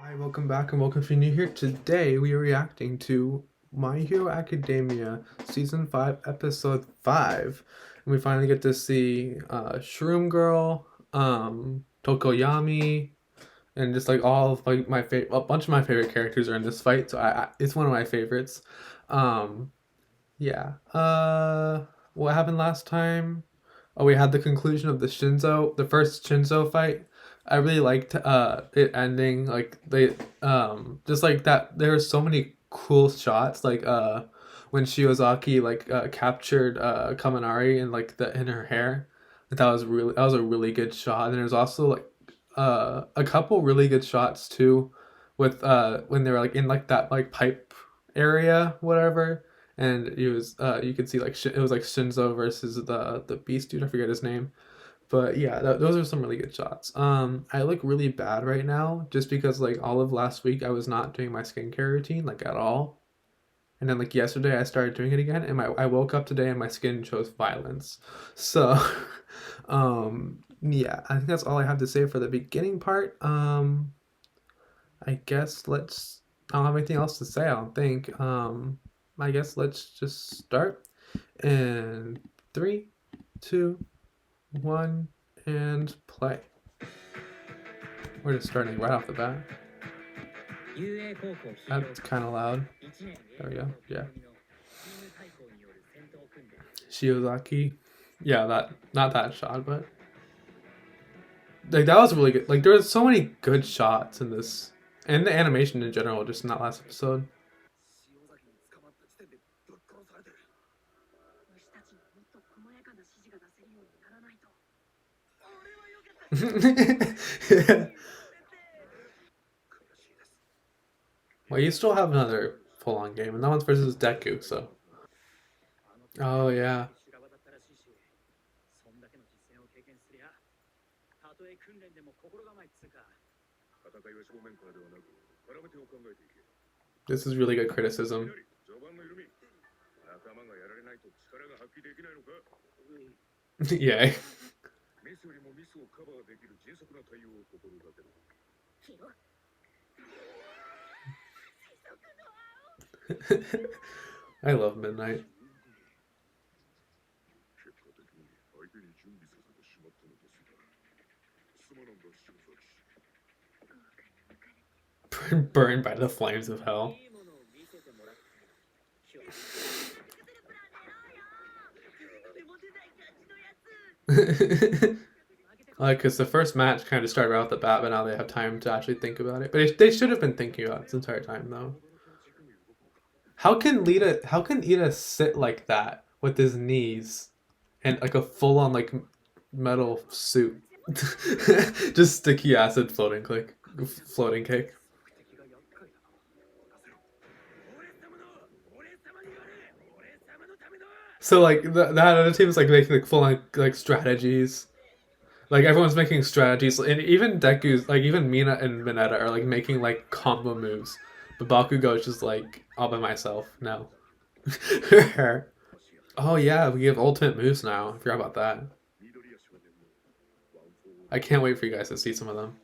Hi, welcome back and welcome if you're new here. Today we are reacting to My Hero Academia Season 5, Episode 5. And we finally get to see Shroom Girl, Tokoyami, and just like all of like my favorite, a bunch of my favorite characters are in this fight, so it's one of my favorites. Um, yeah. What happened last time? Oh, we had the conclusion of the first Shinzo fight. I really liked it ending like they just like that. There were so many cool shots like when Shiozaki like captured Kaminari in like the in her hair. That was a really good shot. And there's also like a couple really good shots too with when they were like in like that like pipe area whatever, and it was you could see like it was like Shinzo versus the beast dude. I forget his name, but yeah, those are some really good shots. I look really bad right now just because like all of last week I was not doing my skincare routine like at all, and then like yesterday I started doing it again, and my I woke up today and my skin shows violence. So, yeah, I think that's all I have to say for the beginning part. I guess let's. I don't have anything else to say. I don't think. I guess let's just start in three, two, one, and play. We're just starting right off the bat. That's kind of loud. There we go. Yeah. Shiozaki. Yeah, that not that shot, but like that was really good. Like there was so many good shots in this, and the animation in general, just in that last episode. Yeah. Well, you still have another full-on game, and that one's versus Deku. So. Oh yeah. This is really good criticism. Yeah. I love Midnight. Burned by the flames of hell. Like, because the first match kind of started out the bat, but now they have time to actually think about it. But they should have been thinking about it this entire time, though. How can Ida sit like that with his knees and like a full on like metal suit? Just sticky acid floating kick. So like that other team is like making like full on like strategies. Like everyone's making strategies, and even Deku's like even Mina and Mineta are like making like combo moves, but Bakugo's just like all by myself. No. Oh yeah, we have ultimate moves now. I forgot about that. I can't wait for you guys to see some of them.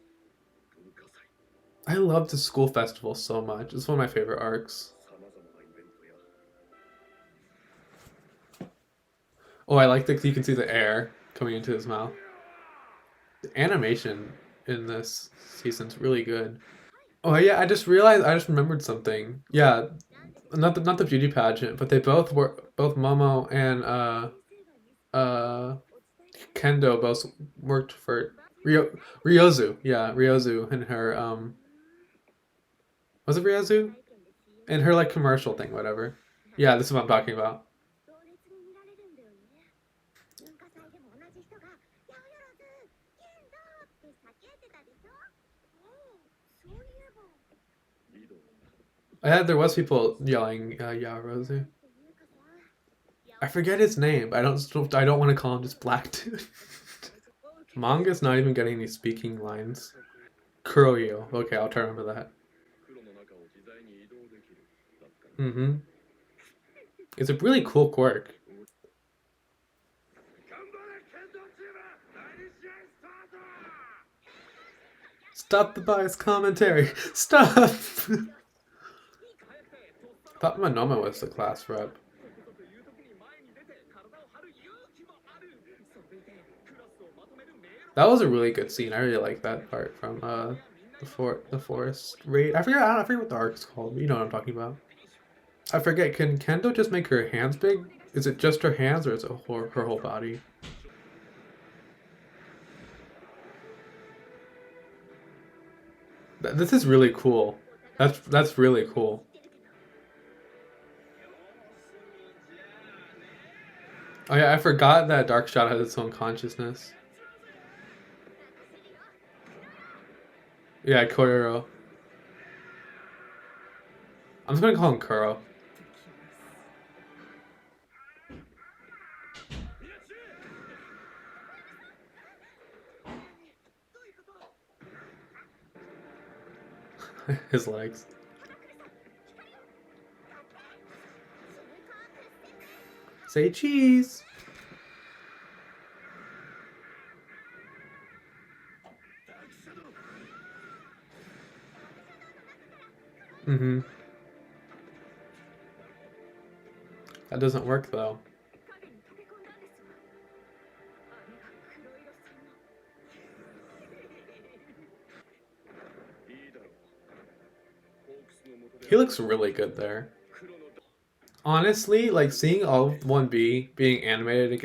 I love the school festival so much. It's one of my favorite arcs. Oh, I like that you can see the air coming into his mouth. The animation in this season's really good. Oh yeah, I just realized I just remembered something. Yeah, not the beauty pageant, but they both were both Momo and uh Kendo both worked for Ryozu. Yeah, Ryozu and her was it Ryozu? And her like commercial thing, whatever. Yeah, this is what I'm talking about. I had there was people yelling, "Yeah, Rosie." I forget his name. I don't want to call him just Black Dude. Manga's not even getting any speaking lines. Kuroyo. Okay, I'll try to remember that. Mm-hmm. It's a really cool quirk. Stop the bias commentary. Stop. Thought Monoma was the class rep. That was a really good scene. I really like that part from the forest raid. I forget what the arc's called. You know what I'm talking about. I forget. Can Kendo just make her hands big? Is it just her hands or is it her whole body? This is really cool. That's really cool. Oh yeah, I forgot that Dark Shadow has its own consciousness. Yeah, Kororo. I'm just gonna call him Kuro. His legs. Say cheese. Mm-hmm. That doesn't work though. He looks really good there. Honestly, like seeing all of 1B being animated and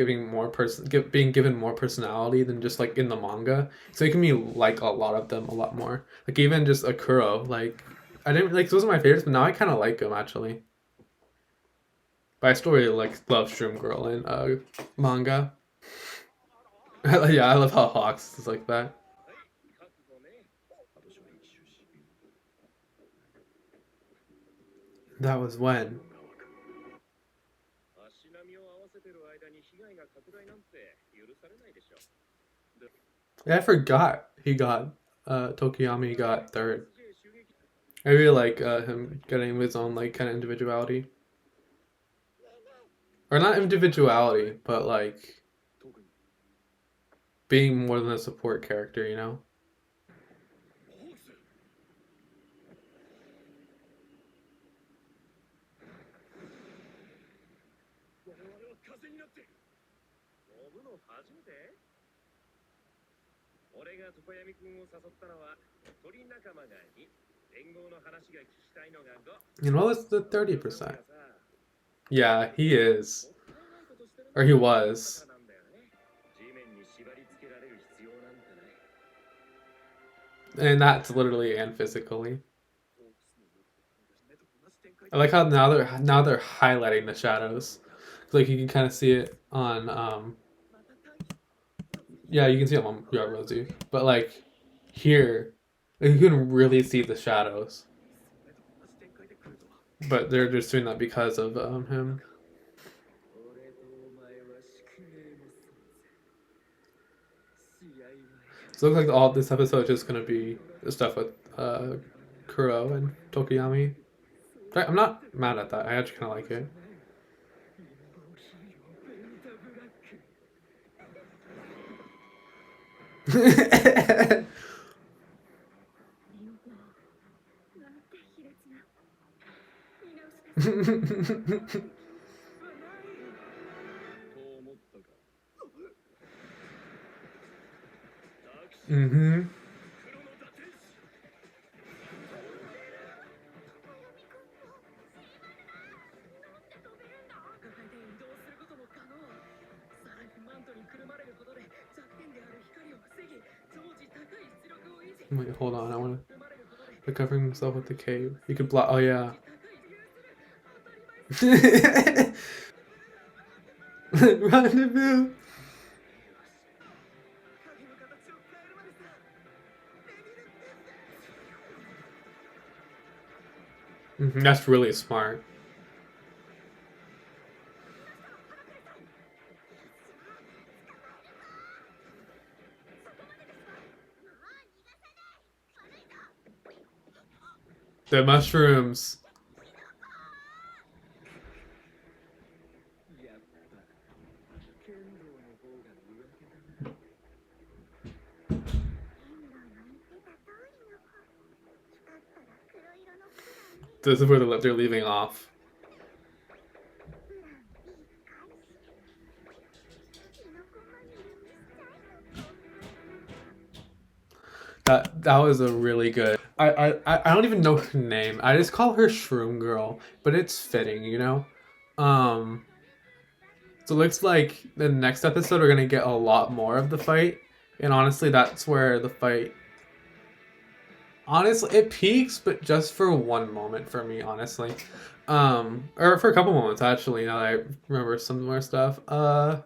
being given more personality than just like in the manga, it's making me like a lot of them a lot more. Like even just Akuro, like I didn't like those are my favorites, but now I kind of like him actually. But I still really like love Shroom Girl in manga. Yeah, I love how Hawks is like that. That was when. Yeah, I forgot he got Tokiyami got third. I really like him getting his own like kind of individuality, or not individuality, but like being more than a support character. You know. And what was the 30%? Yeah, he is, or he was, and that's literally and physically. I like how now they're highlighting the shadows. Like you can kind of see it on yeah, you can see it on yeah, Rosie. But like here, like, you can really see the shadows. But they're just doing that because of him. So it looks like all this episode is just gonna be the stuff with Kuro and Tokiyami. I'm not mad at that. I actually kind of like it. Mm-hmm. Wait, hold on. I want to covering himself with the cave. You could block. Oh yeah. Rendezvous. That's really smart. The mushrooms. This is where they're leaving off. That was a really good. I don't even know her name. I just call her Shroom Girl, but it's fitting, you know. Um, so it looks like the next episode we're gonna get a lot more of the fight, and honestly, that's where the fight. Honestly, it peaks, but just for one moment for me, honestly, or for a couple moments actually. Now that I remember some more stuff. Yeah,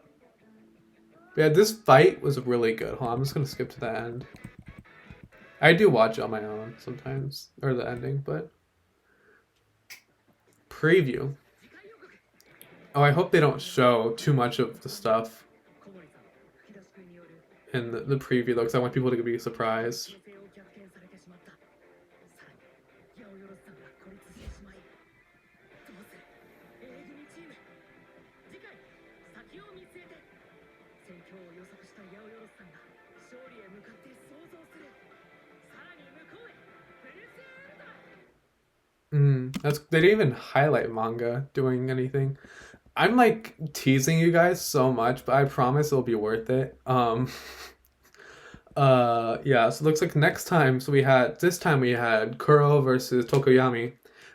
this fight was really good. Hold on, I'm just gonna skip to the end. I do watch it on my own sometimes, or the ending, but preview. Oh, I hope they don't show too much of the stuff in the preview though, because I want people to be surprised. That's they didn't even highlight manga doing anything. I'm like teasing you guys so much, but I promise it'll be worth it. Yeah, so it looks like next time, so we had this time we had Kuro versus Tokoyami,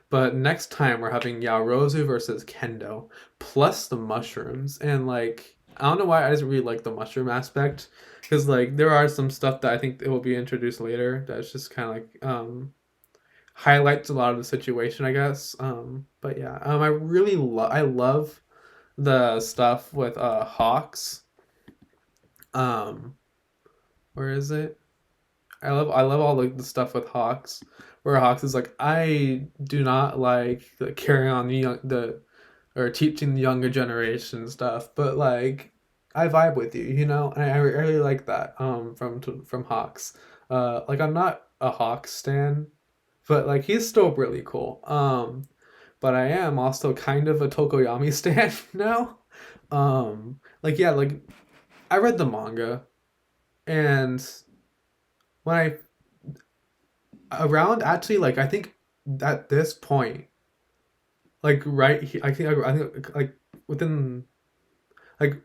but next time we're having Yaorozu versus Kendo, plus the mushrooms. And like I don't know why I just really like the mushroom aspect, because like there are some stuff that I think it will be introduced later that's just kind of like highlights a lot of the situation, I guess. But yeah, I love the stuff with Hawks. Um, where is it? I love all the stuff with Hawks, where Hawks is like, I do not like the carrying on the or teaching the younger generation stuff, but like I vibe with you, you know, and I really like that from Hawks. Like I'm not a Hawks stan, but like he's still really cool. But I am also kind of a Tokoyami stan now. Like yeah, like I read the manga, and when I around actually like I think at this point, like right here, I think like within like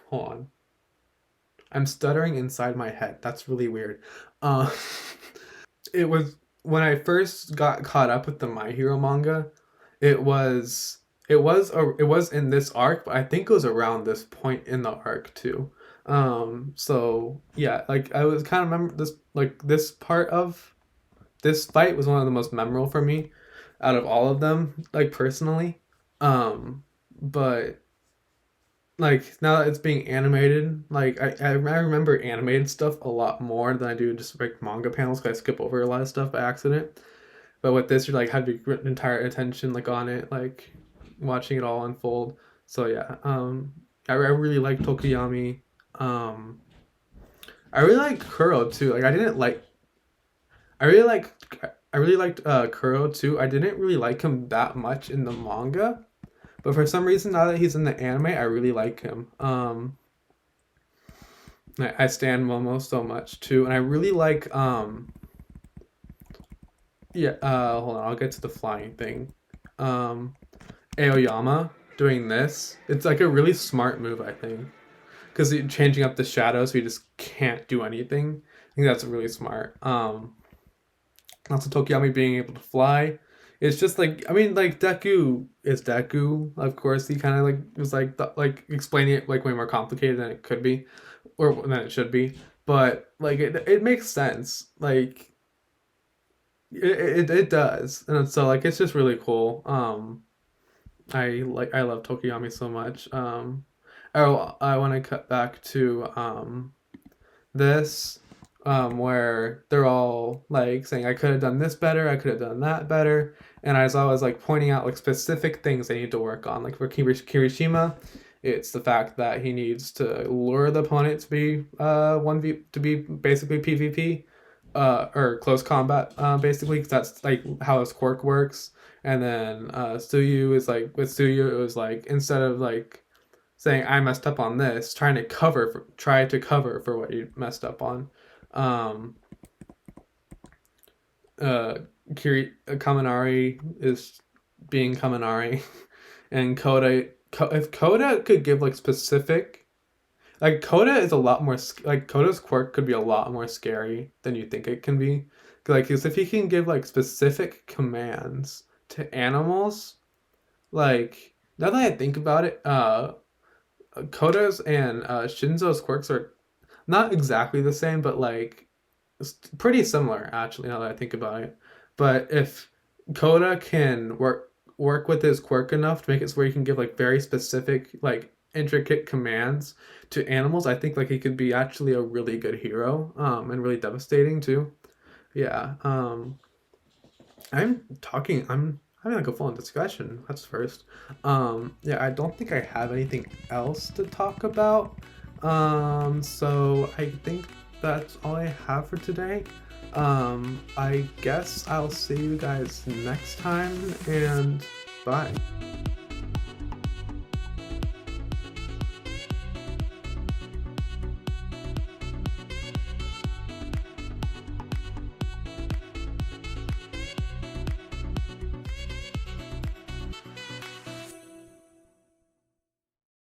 hold on, I'm stuttering inside my head. That's really weird. Uh, it was when I first got caught up with the My Hero manga. It was it was in this arc, but I think it was around this point in the arc too. So yeah, like I was kind of remember this like this part of this fight was one of the most memorable for me out of all of them, like personally. But like now that it's being animated, like I remember animated stuff a lot more than I do just like manga panels because I skip over a lot of stuff by accident. But with this, you're like have your entire attention like on it, like watching it all unfold. So yeah, I really like Tokuyami. Um, I really like Kuro too. Like I really like I really liked Kuro too. I didn't really like him that much in the manga, but for some reason now that he's in the anime, I really like him. I stand Momo so much too, and I really like yeah. Hold on, I'll get to the flying thing. Um, Aoyama doing this. It's like a really smart move, I think, because changing up the shadow so he just can't do anything. I think that's really smart. Also Tokiyami being able to fly. It's just like I mean like Deku is Deku. Of course he kind of like was like explaining it like way more complicated than it could be or than it should be. But like it makes sense. Like it does. And so like it's just really cool. I love Tokiyami so much. I want to cut back to this where they're all like saying I could have done this better, I could have done that better, and I was always like pointing out like specific things they need to work on. Like for Kirishima, it's the fact that he needs to lure the opponent to be 1v to be basically PvP or close combat basically because that's like how his quirk works. And then Suyu is like with Suyu it was like instead of like saying I messed up on this, try to cover for what you messed up on. Um, uh Kaminari is being Kaminari, and if Koda could give like specific, like Coda is a lot more like Coda's quirk could be a lot more scary than you think it can be. Like, 'cause if he can give like specific commands to animals, like now that I think about it, Koda's and Shinzo's quirks are not exactly the same, but like pretty similar actually. Now that I think about it, but if Koda can work with his quirk enough to make it so where he can give like very specific, like intricate commands to animals, I think like he could be actually a really good hero, and really devastating too. Yeah. I'm having like a full on discussion. That's first. Yeah, I don't think I have anything else to talk about. So I think that's all I have for today. I guess I'll see you guys next time, and bye.